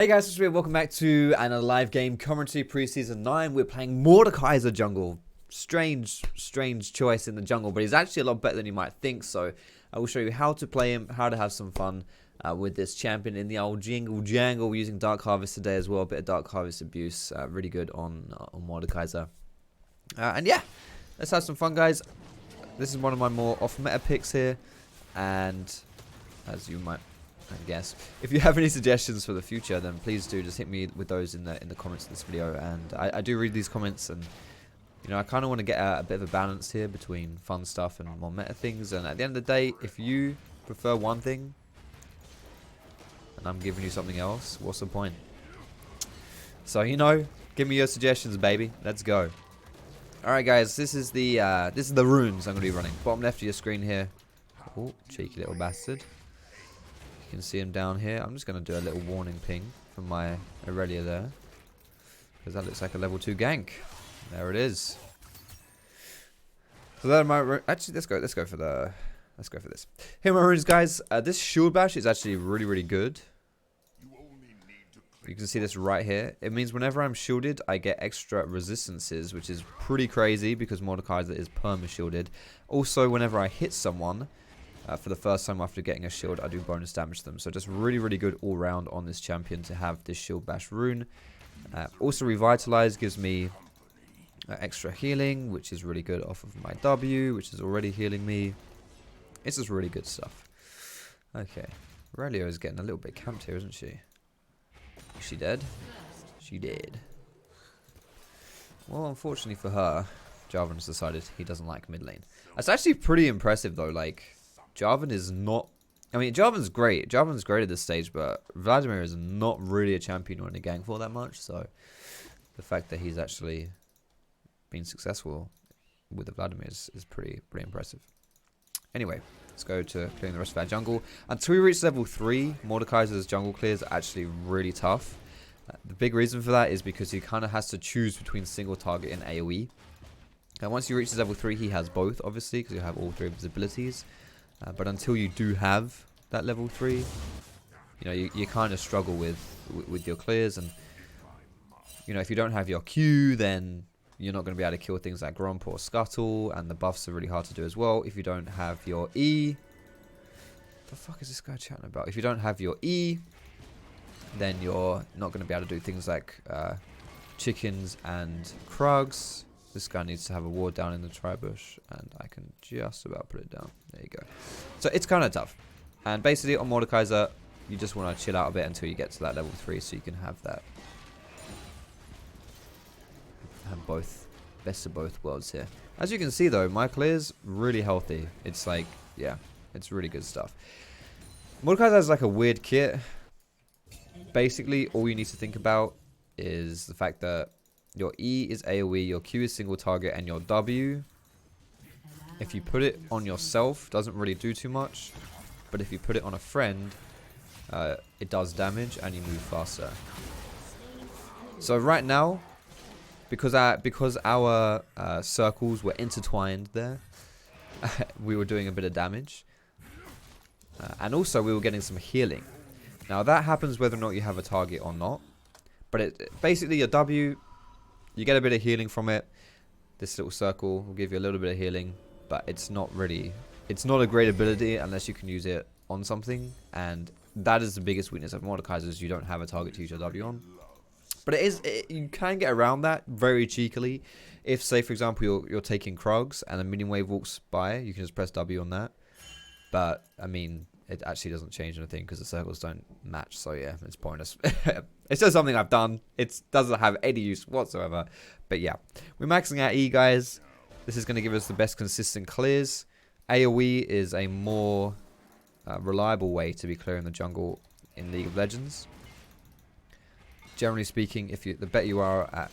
Hey guys, it's Real. Welcome back to another live game commentary pre-season 9. We're playing Mordekaiser jungle. Strange choice in the jungle, but he's actually a lot better than you might think. So I will show you how to play him, how to have some fun with this champion in the old jingle jangle. We're using Dark Harvest today as well, a bit of Dark Harvest abuse. Really good on Mordekaiser. And yeah, let's have some fun, guys. This is one of my more off-meta picks here, and as you might guess, if you have any suggestions for the future, then please do just hit me with those in the comments of this video. And I do read these comments, and you know, I kind of want to get a bit of a balance here between fun stuff and more meta things. And at the end of the day, if you prefer one thing and I'm giving you something else, what's the point? So, you know, give me your suggestions, baby. Let's go. All right, guys, this is the runes I'm going to be running. Bottom left of your screen here. Oh, cheeky little bastard. You can see him down here. I'm just going to do a little warning ping from my Aurelia there, because that looks like a level 2 gank. There it is. So that might actually let's go for this. Here are my runes, guys. This shield bash is actually really good. You can see this right here. It means whenever I'm shielded, I get extra resistances, which is pretty crazy because Mordekaiser is perma shielded. Also, whenever I hit someone, for the first time after getting a shield, I do bonus damage to them. So just really good all round on this champion to have this shield bash rune. Also, Revitalize gives me extra healing, which is really good off of my W, which is already healing me. It's just really good stuff. Okay, Aurelia is getting a little bit camped here, isn't she? Is she dead? She did. Well, unfortunately for her, Jarvan's decided he doesn't like mid lane. That's actually pretty impressive though. Like, Jarvan is not... I mean, Jarvan's great. Jarvan's great at this stage, but Vladimir is not really a champion or in a gank for that much. So the fact that he's actually been successful with the Vladimir is pretty impressive. Anyway, let's go to clearing the rest of our jungle. Until we reach level 3, Mordekaiser's jungle clears are actually really tough. The big reason for that is because he kind of has to choose between single target and AoE. And once you reach level 3, he has both, obviously, because you have all 3 of his abilities. But until you do have that level 3, you know, you kind of struggle with your clears. And, you know, if you don't have your Q, then you're not going to be able to kill things like Gromp or Scuttle. And the buffs are really hard to do as well. If you don't have your E... What the fuck is this guy chatting about? If you don't have your E, then you're not going to be able to do things like chickens and Krugs. This guy needs to have a ward down in the tri-bush, and I can just about put it down. There you go. So it's kind of tough. And basically on Mordekaiser, you just want to chill out a bit until you get to that level 3, so you can have that. Have both, best of both worlds here. As you can see though, my clear's really healthy. It's like, yeah, it's really good stuff. Mordekaiser has like a weird kit. Basically, all you need to think about is the fact that your E is AoE, your Q is single target, and your W, if you put it on yourself, doesn't really do too much. But if you put it on a friend, it does damage and you move faster. So right now, because our circles were intertwined there, we were doing a bit of damage. And also we were getting some healing. Now that happens whether or not you have a target or not. But basically your W... You get a bit of healing from it. This little circle will give you a little bit of healing, but it's not a great ability unless you can use it on something. And that is the biggest weakness of Mordekaiser, is you don't have a target to use your W on. But you can get around that very cheekily. If, say, for example, you're taking Krugs and a minion wave walks by, you can just press W on that. But, I mean, it actually doesn't change anything because the circles don't match. So, yeah, it's pointless. It's just something I've done. It doesn't have any use whatsoever. But, yeah, we're maxing out E, guys. This is going to give us the best consistent clears. AoE is a more reliable way to be clearing the jungle in League of Legends. Generally speaking, the better you are at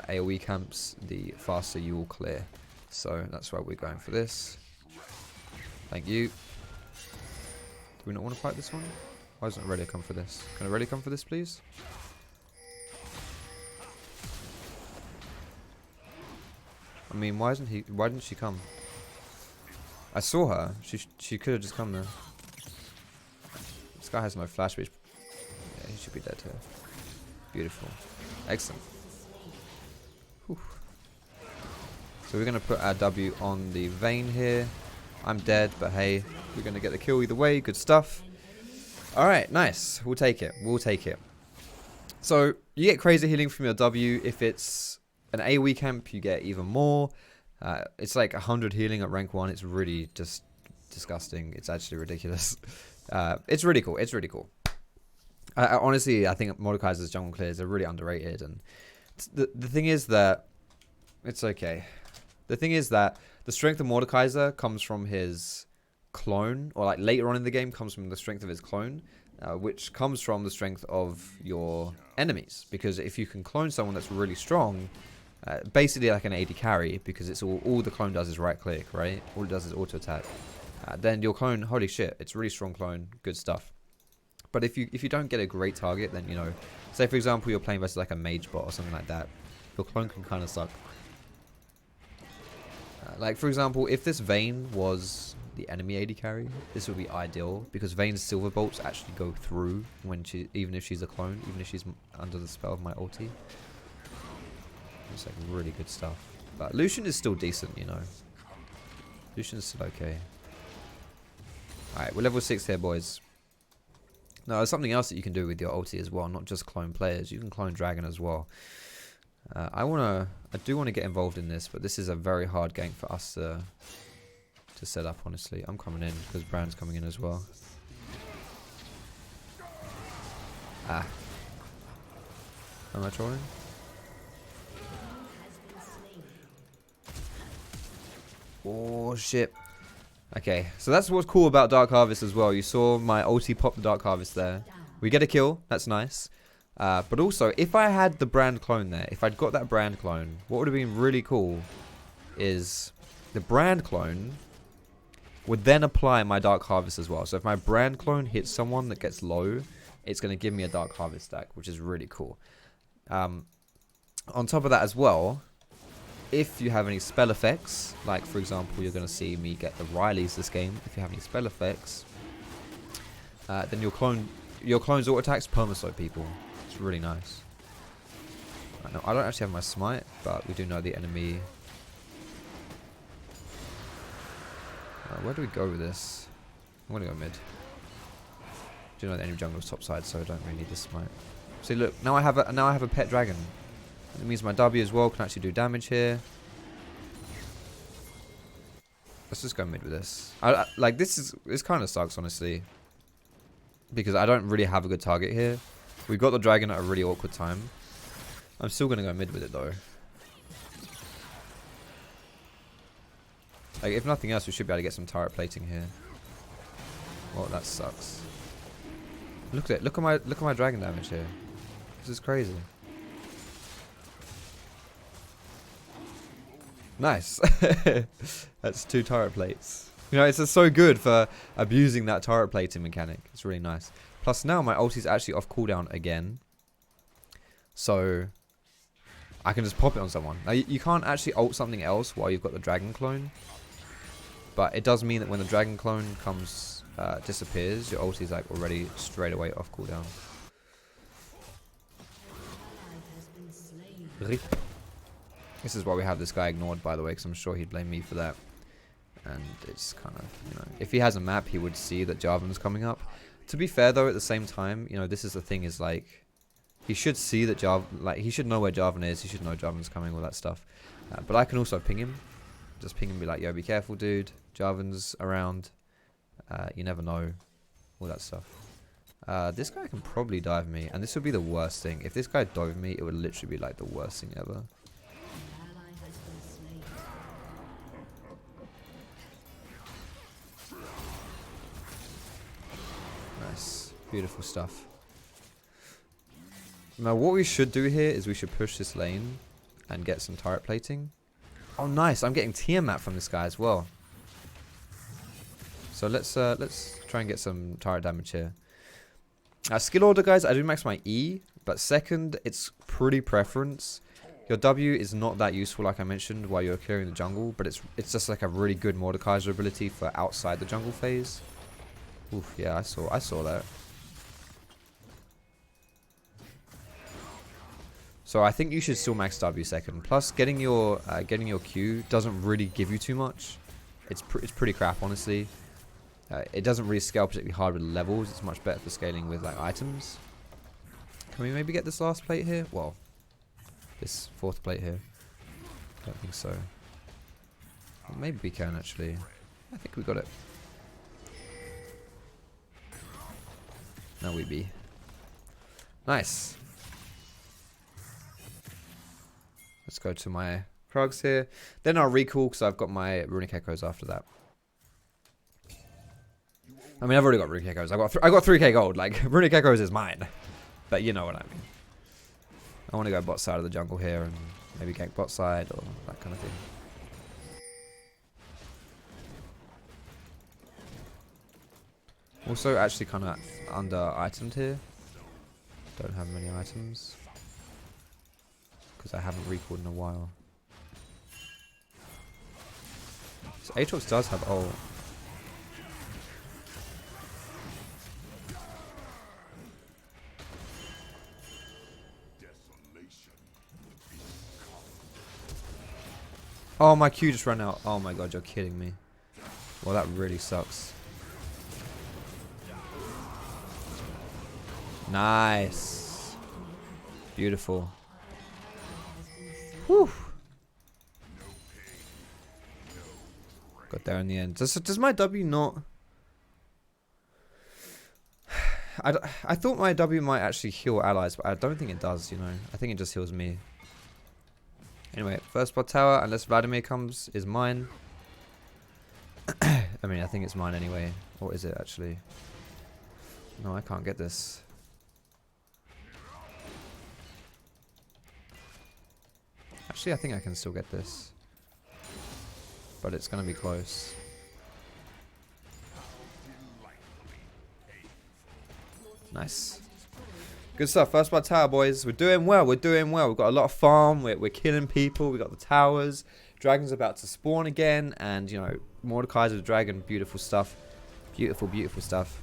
AoE camps, the faster you will clear. So, that's why we're going for this. Thank you. Do we not want to fight this one? Why doesn't Aurelia come for this? Can Aurelia come for this, please? I mean, why didn't she come? I saw her. She could have just come there. This guy has no flash, but he should be dead here. Beautiful. Excellent. Whew. So we're going to put our W on the Vayne here. I'm dead, but hey, we're going to get the kill either way. Good stuff. Alright, nice. We'll take it. We'll take it. So you get crazy healing from your W. If it's an AoE camp, you get even more. It's like 100 healing at rank 1. It's really just disgusting. It's actually ridiculous. It's really cool. It's really cool. Honestly, I think Mordekaiser's jungle clears are really underrated. And the thing is that it's okay. The thing is that the strength of Mordekaiser comes from his clone, or like later on in the game comes from the strength of his clone, which comes from the strength of your enemies. Because if you can clone someone that's really strong, basically like an AD carry, because it's all the clone does is right click, right? All it does is auto attack. Then your clone, holy shit, it's a really strong clone, good stuff. But if you don't get a great target, then, you know, say for example you're playing versus like a mage bot or something like that, your clone can kind of suck. Like for example, if this Vayne was the enemy AD carry, this would be ideal, because Vayne's silver bolts actually go through when even if she's a clone, even if she's under the spell of my ulti. It's like really good stuff. But Lucian is still decent, you know. Lucian's still okay. Alright, we're level 6 here, boys. No, there's something else that you can do with your ulti as well, not just clone players. You can clone Dragon as well. I do want to get involved in this, but this is a very hard gank for us to set up, honestly. I'm coming in because Brand's coming in as well. Ah. Am I trolling? Oh, shit. Okay, so that's what's cool about Dark Harvest as well. You saw my ulti pop the Dark Harvest there. We get a kill. That's nice. But also, if I had the Brand clone there, if I'd got that Brand clone, what would have been really cool is the Brand clone would then apply my Dark Harvest as well. So if my Brand clone hits someone that gets low, it's going to give me a Dark Harvest stack, which is really cool. On top of that as well, if you have any spell effects, like for example, you're going to see me get the Rileys this game. If you have any spell effects, then your clone's auto attacks perma-slow people. It's really nice. I don't actually have my smite, but we do know the enemy. Where do we go with this? I'm going to go mid. Do you know the enemy jungle's top side, so I don't really need this smite. See, look, now I have a pet dragon. It means my W as well can actually do damage here. Let's just go mid with this. Like this kind of sucks, honestly, because I don't really have a good target here. We got the dragon at a really awkward time. I'm still gonna go mid with it though. Like if nothing else, we should be able to get some turret plating here. Well, that sucks. Look at it. Look at my dragon damage here. This is crazy. Nice. That's 2 turret plates. You know, it's just so good for abusing that turret plating mechanic. It's really nice. Plus now my ulti is actually off cooldown again. So I can just pop it on someone. Now you can't actually ult something else while you've got the dragon clone. But it does mean that when the dragon clone comes, disappears, your ulti is like already straight away off cooldown. This is why we have this guy ignored, by the way, because I'm sure he'd blame me for that. And it's kind of, you know, if he has a map, he would see that Jarvan's coming up. To be fair, though, at the same time, you know, this is the thing, is like, he should see that he should know where Jarvan is. He should know Jarvan's coming, all that stuff. But I can also ping him. Just ping him and be like, yo, be careful, dude. Jarvan's around. You never know. All that stuff. This guy can probably dive me, and this would be the worst thing. If this guy dove me, it would literally be like the worst thing ever. Nice. Beautiful stuff. Now what we should do here is we should push this lane and get some turret plating. Oh nice, I'm getting Tiamat from this guy as well. So let's try and get some turret damage here. Skill order, guys, I do max my E, but second, it's pretty preference. Your W is not that useful, like I mentioned, while you're clearing the jungle, but it's just like a really good Mordekaiser ability for outside the jungle phase. Oof, yeah, I saw that. So I think you should still max W second. Plus, getting your Q doesn't really give you too much. It's pretty crap, honestly. It doesn't really scale particularly hard with levels. It's much better for scaling with like items. Can we maybe get this last plate here? Well, this fourth plate here. Don't think so. Well, maybe we can actually. I think we got it. Now we be. Nice. Let's go to my Krugs here. Then I'll recall because I've got my Runic Echoes after that. I mean, I've already got Runic Echoes. I got 3k gold. Like, Runic Echoes is mine. But you know what I mean. I want to go bot side of the jungle here and maybe gank bot side or that kind of thing. Also, actually kind of under itemed here. Don't have many items. Because I haven't recalled in a while. So Aatrox does have ult. Oh, my Q just ran out. Oh my god, you're kidding me. Well, that really sucks. Nice. Beautiful. Whew. Got there in the end. Does my W not... I thought my W might actually heal allies, but I don't think it does, you know. I think it just heals me. Anyway, first bot tower, unless Vladimir comes, is mine. I mean, I think it's mine anyway. Or is it actually? No, I can't get this. Actually, I think I can still get this. But it's going to be close. Nice. Good stuff. First bot tower, boys. We're doing well. We're doing well. We've got a lot of farm. We're killing people. We've got the towers. Dragon's about to spawn again. And, you know, Mordekaiser the dragon. Beautiful stuff. Beautiful, beautiful stuff.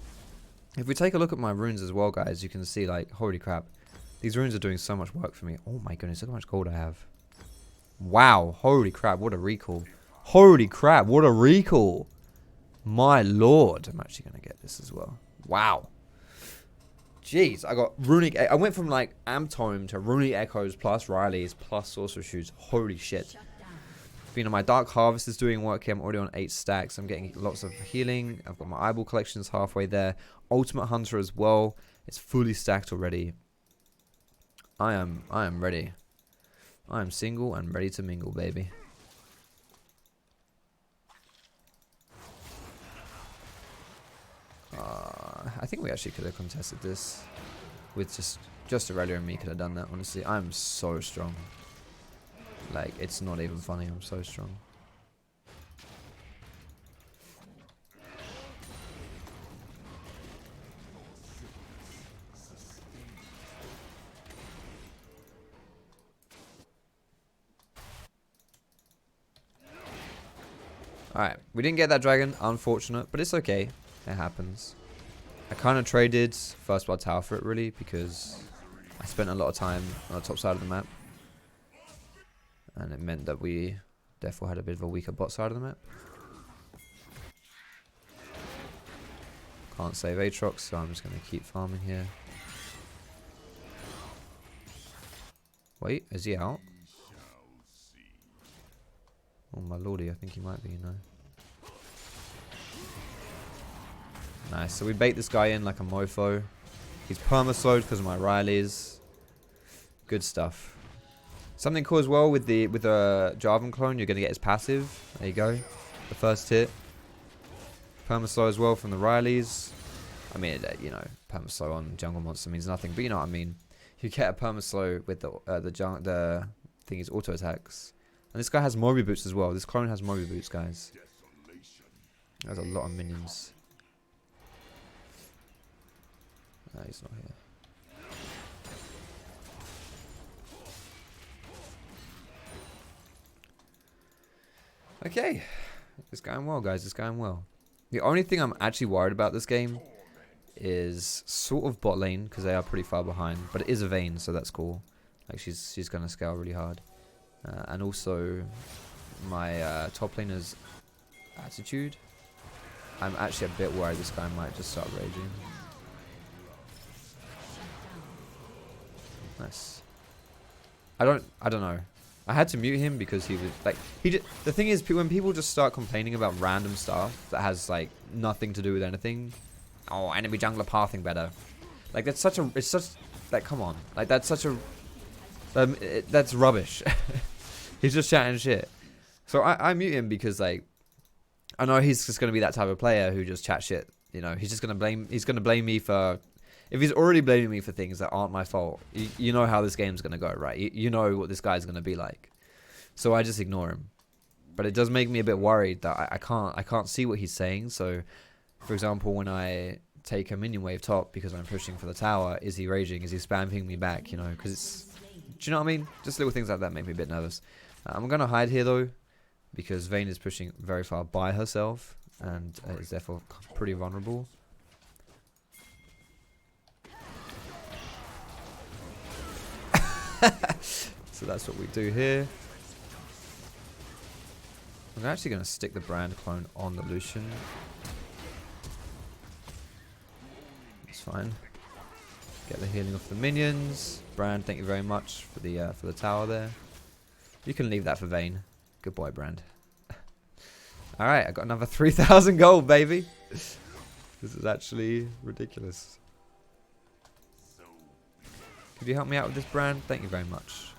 If we take a look at my runes as well, guys, you can see, like, holy crap. These runes are doing so much work for me. Oh, my goodness. Look how much gold I have. Wow. Holy crap. What a recall. Holy crap. What a recall. My lord. I'm actually going to get this as well. Wow. Jeez, I got Runic... I went from, like, Amtome to Runic Echoes plus Riley's plus Sorcerer Shoots. Holy shit. You know, my Dark Harvest is doing work here. I'm already on 8 stacks. I'm getting lots of healing. I've got my Eyeball collections halfway there. Ultimate Hunter as well. It's fully stacked already. I am ready. I am single and ready to mingle, baby. I think we actually could have contested this with just Aurelia and me could have done that, honestly. I'm so strong. Like, it's not even funny. I'm so strong. Alright, we didn't get that dragon. Unfortunate, but it's okay. It happens. I kind of traded first blood tower for it, really, because I spent a lot of time on the top side of the map. And it meant that we therefore had a bit of a weaker bot side of the map. Can't save Aatrox, so I'm just going to keep farming here. Wait, is he out? Oh my lordy, I think he might be, you know. Nice, so we bait this guy in like a mofo. He's perma-slowed because of my Rileys. Good stuff. Something cool as well with the Jarvan clone, you're going to get his passive. There you go. The first hit. Perma-slow as well from the Rileys. I mean, you know, perma-slow on jungle monster means nothing, but you know what I mean. You get a perma-slow with the thingy's auto attacks. And this guy has Moby Boots as well. This clone has Moby Boots, guys. There's a lot of minions. No, he's not here. Okay. It's going well, guys. It's going well. The only thing I'm actually worried about this game is sort of bot lane, because they are pretty far behind. But it is a Vayne, so that's cool. Like she's gonna scale really hard. And also my top laner's attitude. I'm actually a bit worried this guy might just start raging. Nice. I don't know. I had to mute him because he was like the thing is when people just start complaining about random stuff that has like nothing to do with anything. Oh, enemy jungler pathing better. Like it's such like come on. Like that's such a that's rubbish. He's just chatting shit. So I mute him because like I know he's just gonna be that type of player who just chat shit. You know, he's gonna blame me for. If he's already blaming me for things that aren't my fault, you know how this game's gonna go, right? You know what this guy's gonna be like. So I just ignore him. But it does make me a bit worried that I can't see what he's saying. So, for example, when I take a minion wave top because I'm pushing for the tower, is he raging? Is he spamming me back? You know, because it's. Do you know what I mean? Just little things like that make me a bit nervous. I'm gonna hide here though, because Vayne is pushing very far by herself and is therefore pretty vulnerable. So that's what we do here. I'm actually going to stick the brand clone on the Lucian. It's fine. Get the healing off the minions. Brand, thank you very much for the tower there. You can leave that for Vayne. Good boy, Brand. All right, I got another 3,000 gold, baby. This is actually ridiculous. Could you help me out with this, Brand? Thank you very much.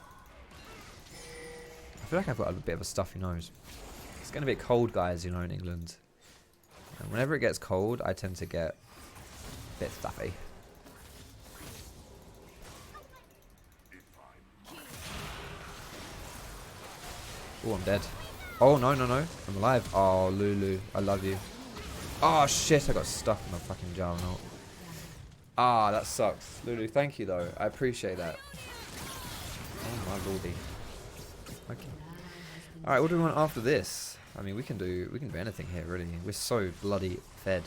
I feel like I've got a bit of a stuffy nose. It's getting a bit cold, guys, you know, in England. And whenever it gets cold, I tend to get a bit stuffy. Oh, I'm dead. Oh, no, no, no. I'm alive. Oh, Lulu, I love you. Oh, shit, I got stuck in my fucking Jarvanot. Ah, that sucks. Lulu, thank you, though. I appreciate that. Oh, my lordy. Okay. Alright, what do we want after this? I mean, we can do anything here, really. We're so bloody fed.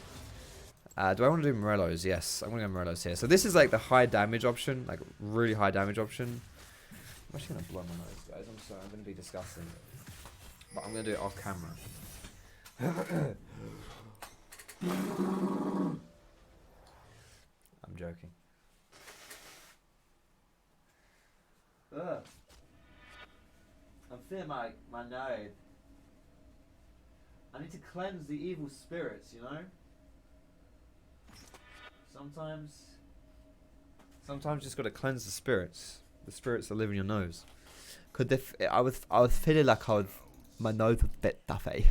Do I want to do Morello's? Yes, I'm going to go Morello's here. So this is like the high damage option, like really high damage option. I'm actually going to blow my nose, guys. I'm sorry, I'm going to be disgusting. But I'm going to do it off camera. I'm joking. Ugh. I'm feeling my nose. I need to cleanse the evil spirits, you know? Sometimes just gotta cleanse the spirits. The spirits that live in your nose. I was feeling like my nose was a bit stuffy.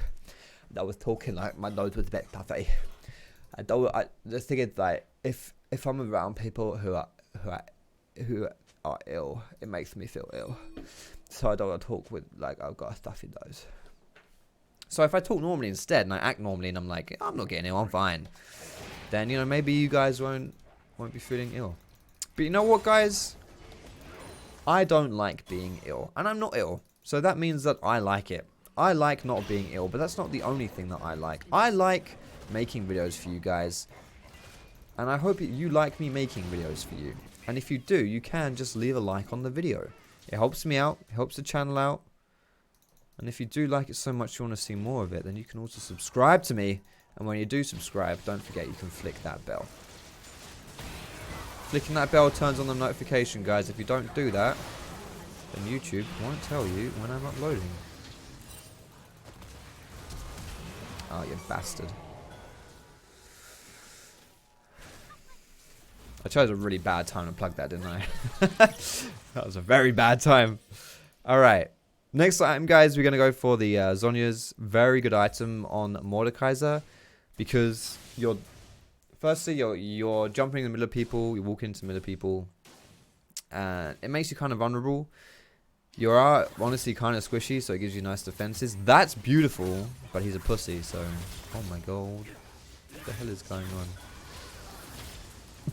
I was talking like my nose was a bit stuffy. The thing is, like, if I'm around people who are ill, it makes me feel ill. So I don't want to talk with like I've got a stuffy nose. So if I talk normally instead and I act normally and I'm like, I'm not getting ill, I'm fine, then, you know, maybe you guys won't be feeling ill. But you know what, guys? I don't like being ill, and I'm not ill, so that means that I like it. I like not being ill, but that's not the only thing that I like. I like making videos for you guys, and I hope you like me making videos for you. And if you do, you can just leave a like on the video. It helps me out, it helps the channel out. And if you do like it so much you want to see more of it, then you can also subscribe to me. And when you do subscribe, don't forget you can flick that bell. Flicking that bell turns on the notification, guys. If you don't do that, then YouTube won't tell you when I'm uploading. Oh, you bastard. I chose a really bad time to plug that, didn't I? That was a very bad time. Alright. Next item, guys, we're going to go for the Zhonya's. Very good item on Mordekaiser. Because firstly, you're jumping in the middle of people. You walk into the middle of people. And it makes you kind of vulnerable. You are honestly kind of squishy, so it gives you nice defenses. That's beautiful, but he's a pussy, so... Oh my god. What the hell is going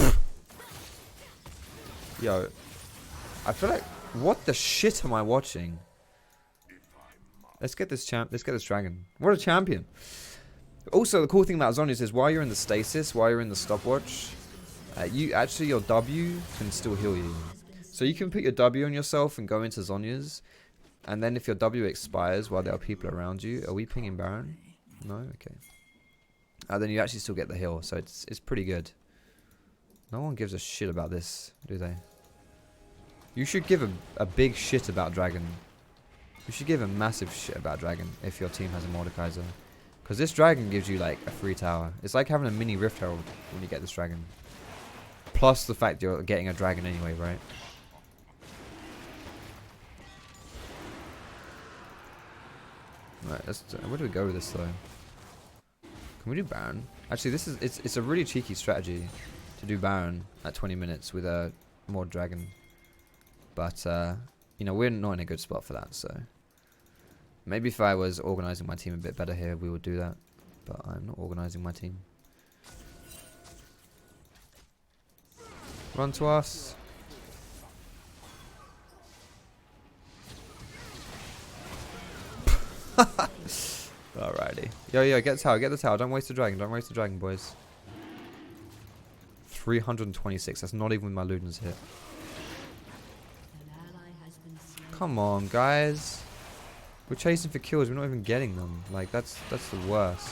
on? Yo, I feel like, what the shit am I watching? Let's get this dragon. What a champion. Also, the cool thing about Zhonya's is while you're in the stasis, while you're in the stopwatch, your W can still heal you. So you can put your W on yourself and go into Zhonya's. And then if your W expires while there are people around you... Are we pinging Baron? No? Okay. Then you actually still get the heal. So it's pretty good. No one gives a shit about this, do they? You should give a big shit about Dragon. You should give a massive shit about Dragon if your team has a Mordekaiser. Because this Dragon gives you like a free tower. It's like having a mini Rift Herald when you get this Dragon. Plus the fact you're getting a Dragon anyway, right? Right, where do we go with this though? Can we do Baron? Actually, it's a really cheeky strategy to do Baron at 20 minutes with a more Dragon. But, you know, we're not in a good spot for that, so... Maybe if I was organising my team a bit better here, we would do that. But I'm not organising my team. Run to us. Alrighty. Yo, get the tower. Don't waste the dragon, boys. 326. That's not even with my Ludens hit. Come on, guys. We're chasing for kills. We're not even getting them. Like, that's the worst.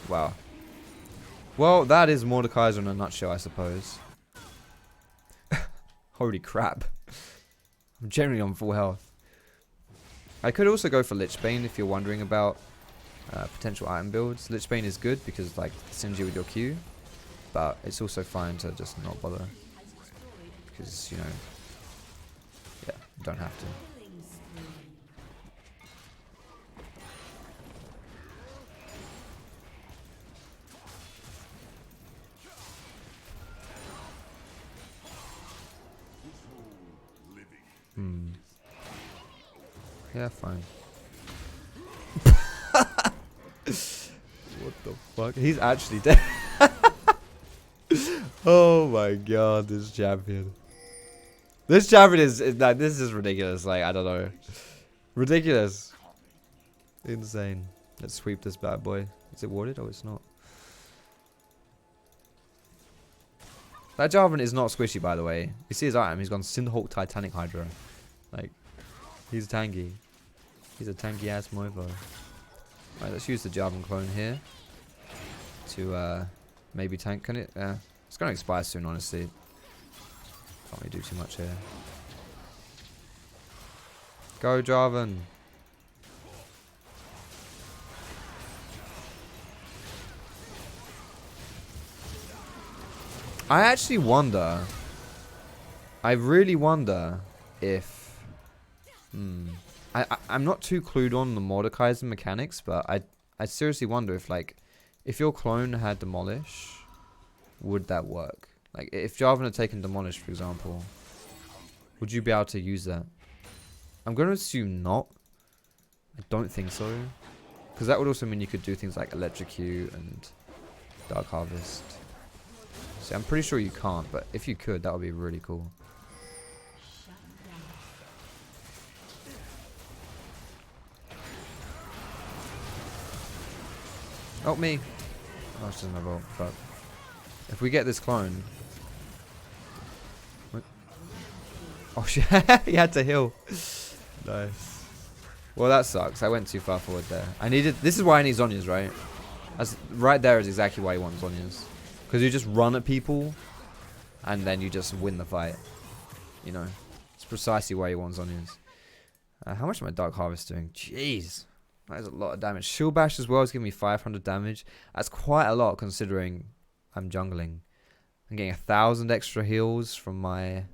Wow. Well, that is Mordekaiser in a nutshell, I suppose. Holy crap. I'm generally on full health. I could also go for Lichbane if you're wondering about potential item builds. Lichbane is good because like it sends you with your Q, but it's also fine to just not bother because, you know, yeah, you don't have to. Yeah, fine. What the fuck? He's actually dead. Oh my god, this champion. This champion is like, this is ridiculous. Like, I don't know. Ridiculous. Insane. Let's sweep this bad boy. Is it warded? Oh, it's not. That Jarvan is not squishy, by the way. You see his item? He's gone Synthhawk Titanic Hydra. Like, he's tanky. He's a tanky ass Movo. Right, let's use the Jarvan clone here to maybe tank. Can it? It's gonna expire soon, honestly. Can't really do too much here. Go Jarvan. I actually wonder. I really wonder if. I'm not too clued on the Mordekaiser mechanics, but I seriously wonder if, like, if your clone had Demolish, would that work? Like, if Jarvan had taken Demolish, for example, would you be able to use that? I'm going to assume not. I don't think so. Because that would also mean you could do things like Electrocute and Dark Harvest. See, I'm pretty sure you can't, but if you could, that would be really cool. Help me! Oh, she doesn't have ult, but if we get this clone... What? Oh shit, he had to heal. Nice. Well, that sucks. I went too far forward there. I needed... This is why I need Zhonya's, right? That's, right there is exactly why you want Zhonya's. Because you just run at people, and then you just win the fight. You know? It's precisely why you want Zhonya's. How much am I Dark Harvest doing? Jeez. That is a lot of damage. Shield Bash as well is giving me 500 damage. That's quite a lot considering I'm jungling. I'm getting 1,000 extra heals from my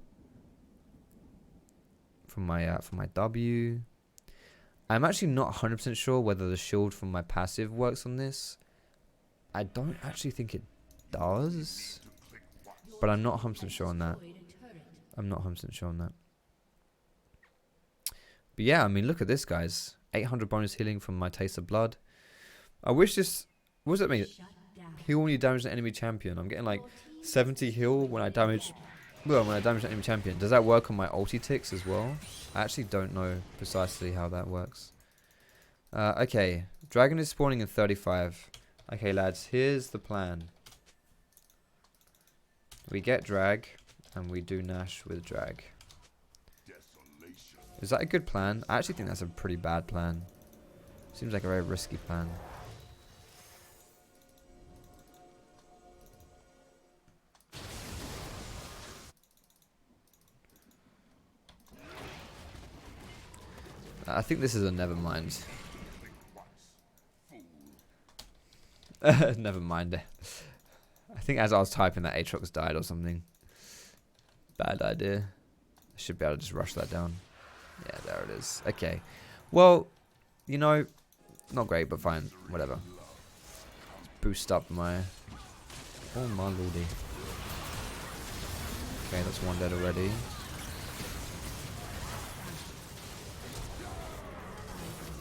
W. I'm actually not 100% sure whether the shield from my passive works on this. I don't actually think it does, but I'm not 100% sure on that. I'm not 100% sure on that. But yeah, I mean, look at this, guys. 800 bonus healing from my Taste of Blood. I wish this... What does that mean? Heal when you damage an enemy champion. I'm getting like 70 heal when I damage... Well, when I damage an enemy champion. Does that work on my ulti ticks as well? I actually don't know precisely how that works. Okay, Dragon is spawning in 35. Okay, lads, here's the plan. We get drag, and we do Nash with drag. Is that a good plan? I actually think that's a pretty bad plan. Seems like a very risky plan. I think this is a never mind. Never mind. I think as I was typing that Aatrox died or something. Bad idea. I should be able to just rush that down. Yeah, there it is. Okay. Well, you know, not great, but fine. Whatever. Let's boost up my... Oh my lordy. Okay, that's one dead already.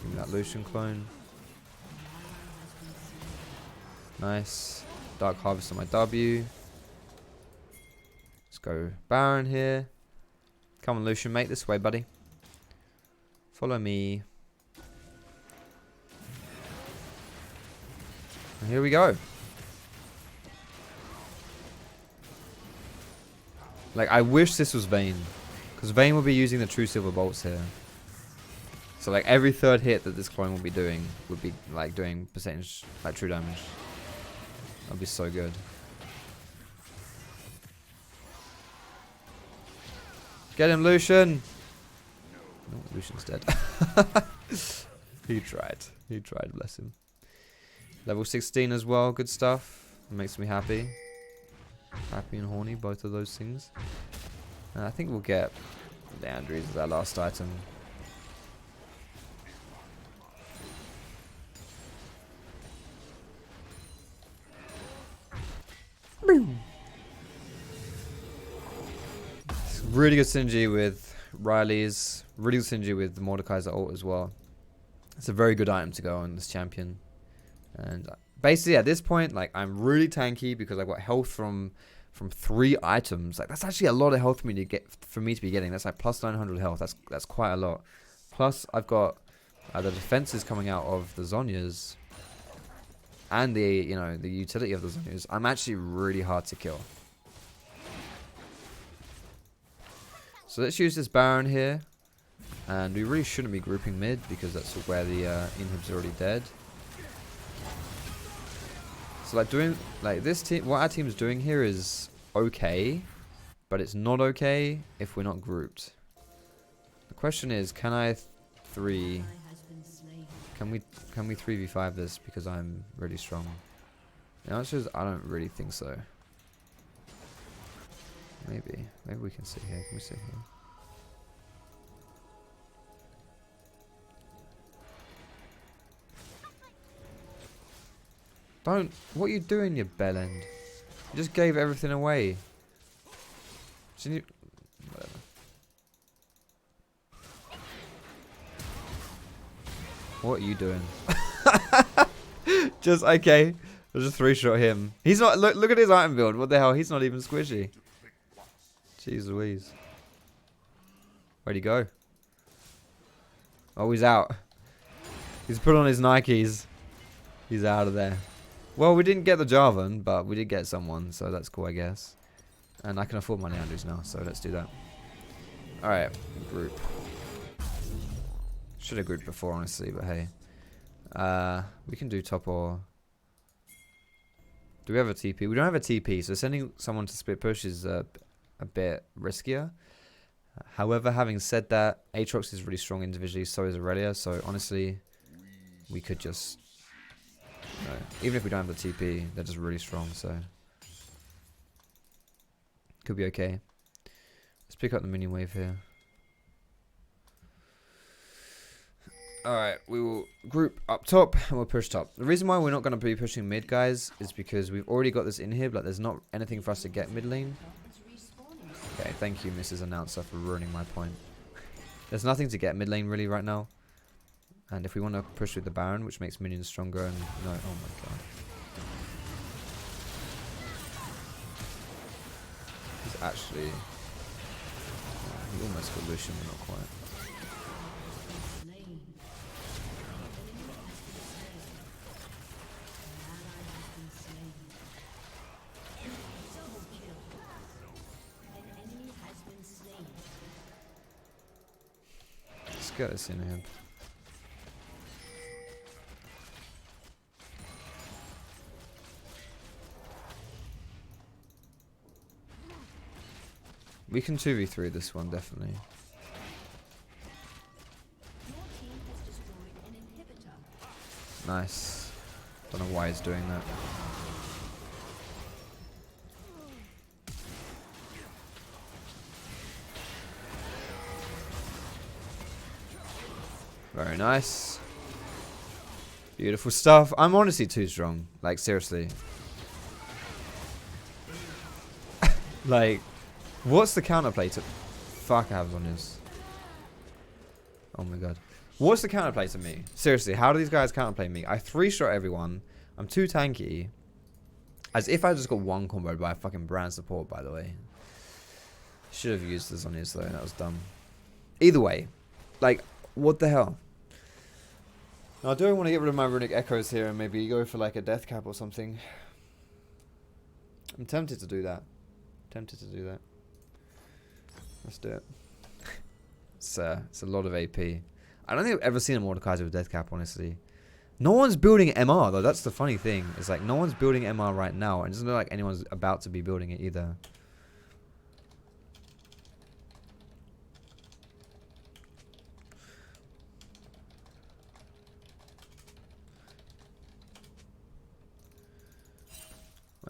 Give me that Lucian clone. Nice. Dark Harvest on my W. Let's go Baron here. Come on, Lucian, mate. This way, buddy. Follow me. And here we go. Like, I wish this was Vayne. Because Vayne will be using the True Silver Bolts here. So, like, every third hit that this clone will be doing would be, like, doing percentage, like, true damage. That'd be so good. Get him, Lucian! Oh, Lucian's dead. He tried. He tried, bless him. Level 16 as well, good stuff. It makes me happy. Happy and horny, both of those things. I think we'll get the Andrews as our last item. Really good synergy with Riley's. Really good synergy with the Mordekaiser ult as well. It's a very good item to go on this champion. And basically at this point, like, I'm really tanky because I've got health from 3 items. Like, that's actually a lot of health for me to be getting. That's like plus 900 health. That's quite a lot. Plus I've got the defenses coming out of the Zhonya's and the utility of the Zhonya's. I'm actually really hard to kill. So let's use this Baron here. And we really shouldn't be grouping mid because that's where the inhib's already dead. So like doing like this team, what our team's doing here is okay, but it's not okay if we're not grouped. The question is, can we 3v5 this because I'm really strong? The answer is I don't really think so. Maybe we can sit here. Can we sit here? Don't. What are you doing, you bellend? You just gave everything away. Shouldn't you? Whatever. What are you doing? Just okay. I'll just 3-shot him. He's not. Look at his item build. What the hell? He's not even squishy. Jeez Louise. Where'd he go? Oh, he's out. He's put on his Nikes. He's out of there. Well, we didn't get the Jarvan, but we did get someone, so that's cool, I guess. And I can afford my Andrews now, so let's do that. Alright, group. Should have grouped before, honestly, but hey. We can do top or... Do we have a TP? We don't have a TP, so sending someone to split push is a bit riskier. However, having said that, Aatrox is really strong individually, so is Aurelia, so honestly, we could just... even if we don't have the TP, they're just really strong, so... Could be okay. Let's pick up the minion wave here. Alright, we will group up top and we'll push top. The reason why we're not going to be pushing mid, guys, is because we've already got this inhib. Like, there's not anything for us to get mid lane. Okay, thank you, Mrs. Announcer, for ruining my point. There's nothing to get mid lane really right now. And if we want to push with the Baron, which makes minions stronger and... No, oh my god. He's actually... he almost got Lucian, but not quite. get this in here. We can 2v3 this one, definitely. Nice. Don't know why he's doing that. Very nice. Beautiful stuff. I'm honestly too strong. Like, seriously. Like, what's the counterplay to... Fuck, I have on this. Oh my god. What's the counterplay to me? Seriously, how do these guys counterplay me? I 3-shot everyone. I'm too tanky. As if I just got one combo by a fucking brand support, by the way. Should have used this on his though. That was dumb. Either way. Like, what the hell? Now, I do want to get rid of my runic echoes here and maybe go for like a death cap or something. I'm tempted to do that. Let's do it. It's a lot of AP. I don't think I've ever seen a Mordekaiser with death cap, honestly. No one's building MR though. That's the funny thing. It's like no one's building MR right now, and it doesn't look like anyone's about to be building it either.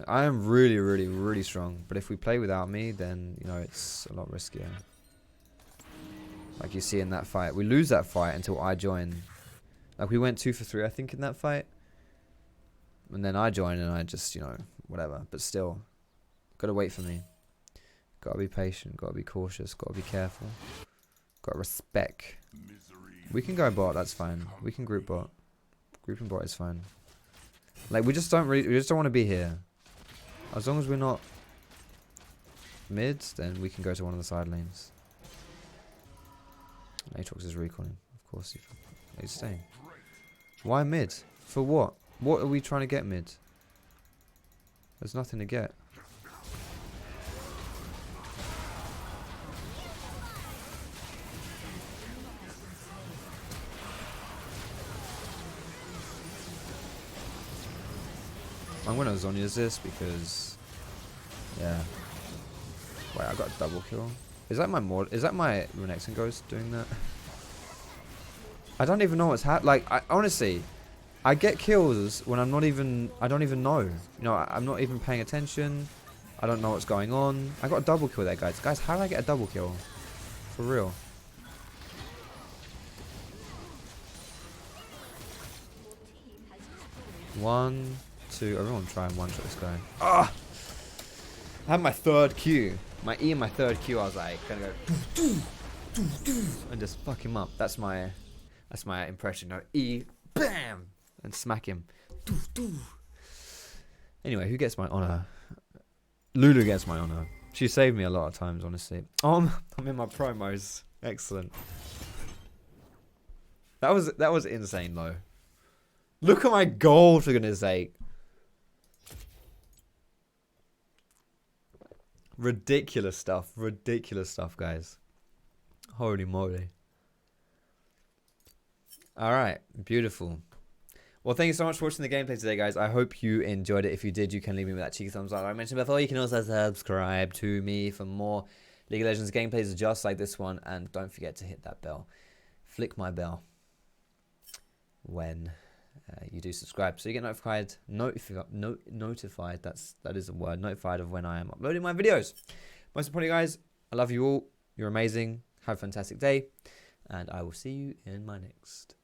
I am really, really, really strong. But if we play without me, then, you know, it's a lot riskier. Like you see in that fight. We lose that fight until I join. Like, we went 2 for 3, I think, in that fight. And then I join and I just, you know, whatever. But still, gotta wait for me. Gotta be patient. Gotta be cautious. Gotta be careful. Gotta respect. We can go bot, that's fine. We can group bot. Grouping bot is fine. Like, we just don't want to be here. As long as we're not mid, then we can go to one of the side lanes. Aatrox is recalling. Of course he's staying. Why mid? For what? What are we trying to get mid? There's nothing to get. I'm gonna Zonya's this because, yeah. Wait, I got a double kill. Is that my Renekton Ghost doing that? I don't even know what's happening. Like, honestly, I get kills when I don't even know. You know, I'm not even paying attention. I don't know what's going on. I got a double kill there, guys. Guys, how did I get a double kill? For real. One, two. Everyone try and one-shot this guy. Ah! I had my third Q. My E and my third Q, I was like, gonna go and just fuck him up. That's my impression. No, E, bam, and smack him. Anyway, who gets my honor? Lulu gets my honor. She saved me a lot of times, honestly. I'm in my promos. Excellent. That was insane though. Look at my goal, for goodness sake. Ridiculous stuff, guys. Holy moly. Alright, beautiful. Well, thank you so much for watching the gameplay today, guys. I hope you enjoyed it. If you did, you can leave me with that cheeky thumbs up. Like I mentioned before, you can also subscribe to me for more League of Legends gameplays just like this one. And don't forget to hit that bell. Flick my bell when you do subscribe, so you get notified. Notified. That is a word. Notified of when I am uploading my videos. Most importantly, guys, I love you all. You're amazing. Have a fantastic day, and I will see you in my next